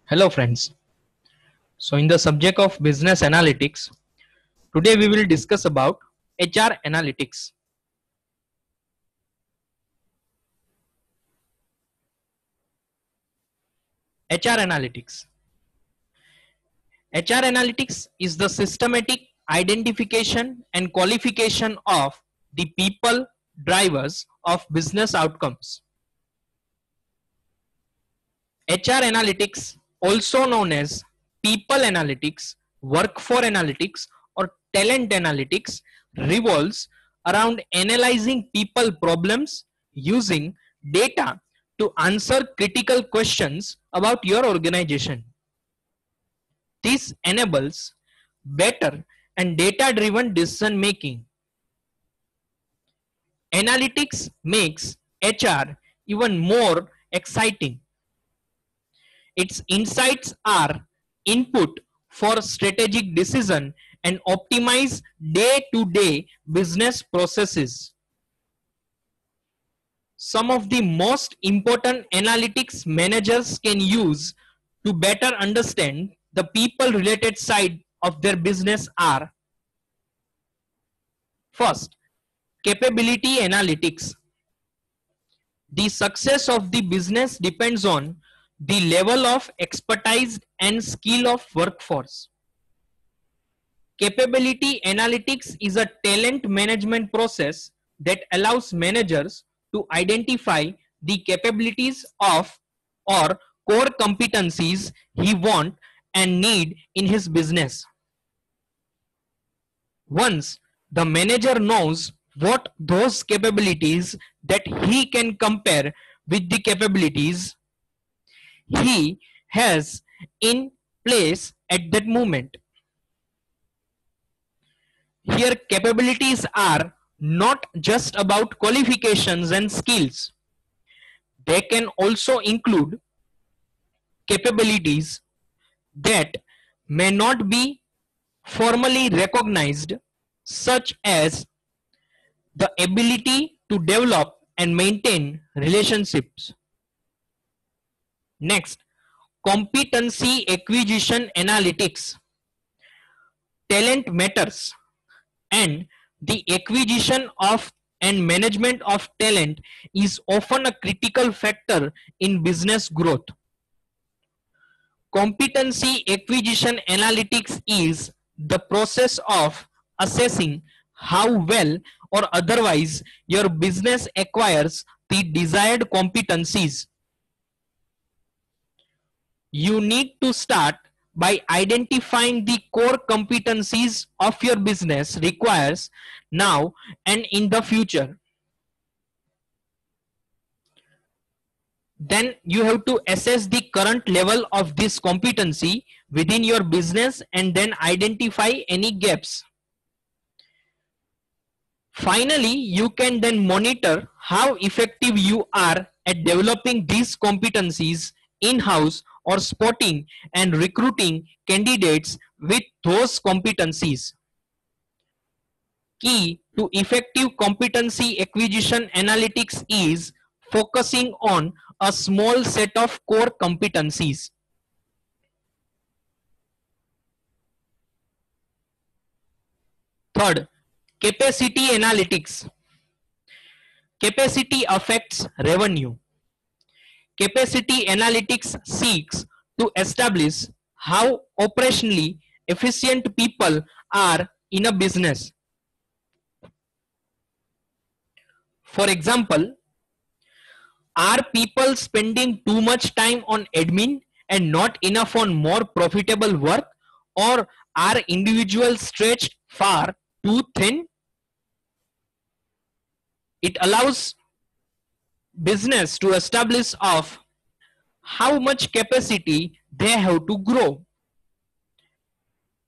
Hello friends. So in the subject of business analytics, today we will discuss about HR analytics. HR analytics. HR analytics is the systematic identification and qualification of the people drivers of business outcomes. HR analytics, also known as people analytics, workforce analytics, or talent analytics, revolves around analyzing people problems using data to answer critical questions about your organization. This enables better and data driven decision making. Analytics makes HR even more exciting. Its insights are input for strategic decision and optimize day-to-day business processes. Some of the most important analytics managers can use to better understand the people related side of their business are: first, capability analytics. The success of the business depends on the level of expertise and skill of workforce. Capability analytics is a talent management process that allows managers to identify the capabilities of or core competencies he want and need in his business. Once the manager knows what those capabilities that he can compare with the capabilities he has in place at that moment. Here, capabilities are not just about qualifications and skills. They can also include capabilities that may not be formally recognized, such as the ability to develop and maintain relationships. Next, competency acquisition analytics. Talent matters, and the acquisition of and management of talent is often a critical factor in business growth. Competency acquisition analytics is the process of assessing how well or otherwise your business acquires the desired competencies. You need to start by identifying the core competencies of your business requires now and in the future. Then you have to assess the current level of this competency within your business and then identify any gaps. Finally, you can then monitor how effective you are at developing these competencies in-house or spotting and recruiting candidates with those competencies. Key to effective competency acquisition analytics is focusing on a small set of core competencies. Third, capacity analytics. Capacity affects revenue. Capacity analytics seeks to establish how operationally efficient people are in a business. For example, are people spending too much time on admin and not enough on more profitable work, or are individuals stretched far too thin? It allows business to establish of how much capacity they have to grow.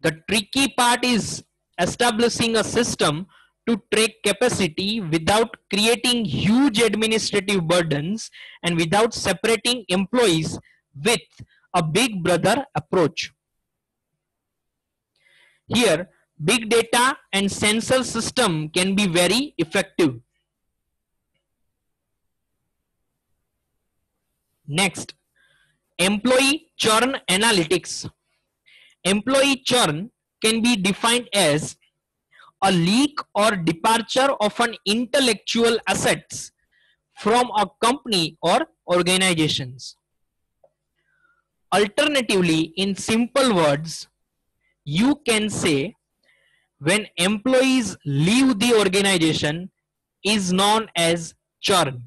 The tricky part is establishing a system to track capacity without creating huge administrative burdens and without separating employees with a big brother approach. Here, big data and sensor system can be very effective. Next, Employee churn analytics. Employee churn can be defined as a leak or departure of an intellectual assets from a company or organizations. Alternatively, in simple words, you can say when employees leave the organization is known as churn.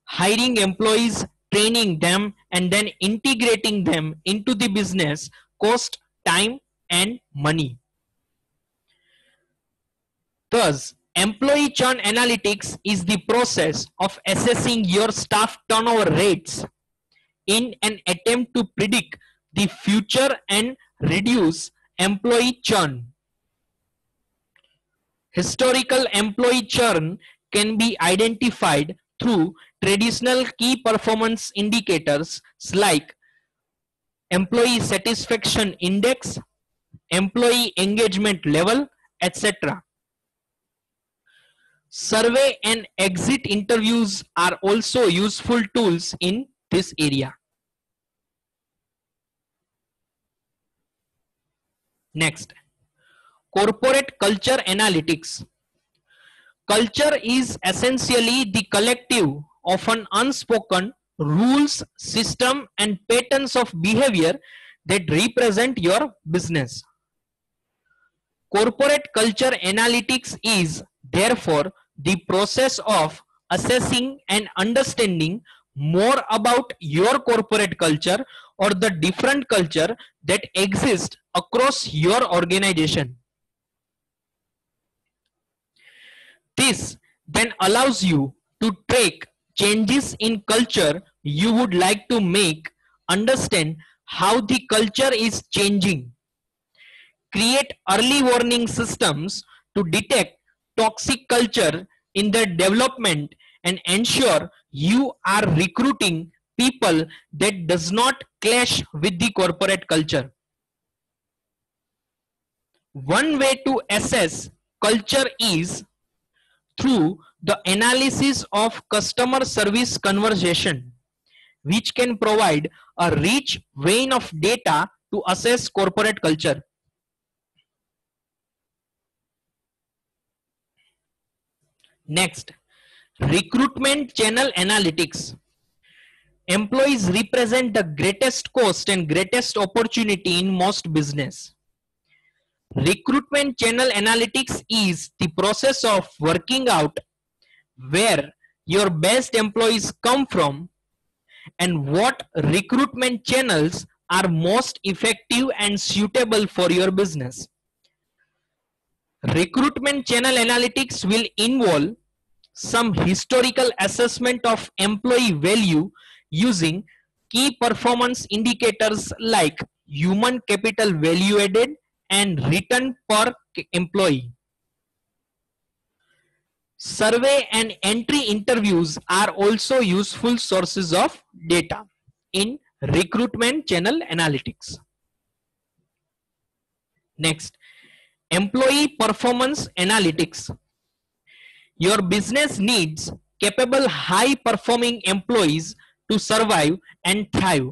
Hiring employees, training them, and then integrating them into the business cost time and money. Thus, employee churn analytics is the process of assessing your staff turnover rates in an attempt to predict the future and reduce employee churn. Historical employee churn can be identified through traditional key performance indicators like employee satisfaction index, employee engagement level, etc. Survey and exit interviews are also useful tools in this area. Next, corporate culture analytics. Culture is essentially the collective of an unspoken rules, system, and patterns of behavior that represent your business. Corporate culture analytics is therefore the process of assessing and understanding more about your corporate culture or the different culture that exist across your organization. This then allows you to track changes in culture you would like to make, understand how the culture is changing, create early warning systems to detect toxic culture in the development, and ensure you are recruiting people that does not clash with the corporate culture. One way to assess culture is through the analysis of customer service conversation, which can provide a rich vein of data to assess corporate culture. Next, recruitment channel analytics. Employees represent the greatest cost and greatest opportunity in most business. Recruitment channel analytics is the process of working out where your best employees come from and what recruitment channels are most effective and suitable for your business. Recruitment channel analytics will involve some historical assessment of employee value using key performance indicators like human capital value added and return per employee. Survey and entry interviews are also useful sources of data in recruitment channel analytics. Next, employee performance analytics. Your business needs capable, high performing employees to survive and thrive.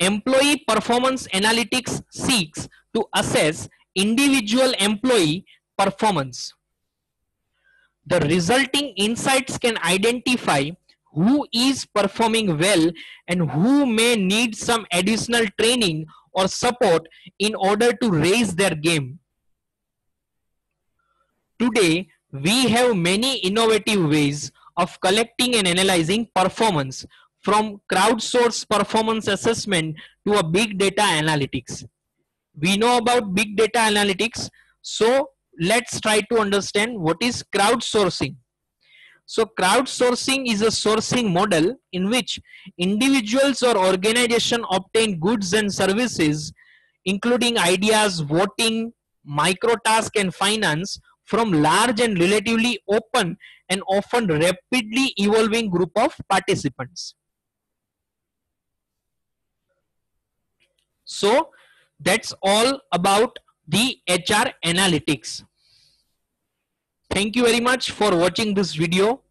Employee performance analytics seeks to assess individual employee performance. The resulting insights can identify who is performing well and who may need some additional training or support in order to raise their game. Today, we have many innovative ways of collecting and analyzing performance, from crowdsourced performance assessment to a big data analytics. We know about big data analytics, so let's try to understand what is crowdsourcing. So crowdsourcing is a sourcing model in which individuals or organization obtain goods and services, including ideas, voting, microtask, and finance from large and relatively open and often rapidly evolving group of participants. So that's all about the HR analytics. Thank you very much for watching this video.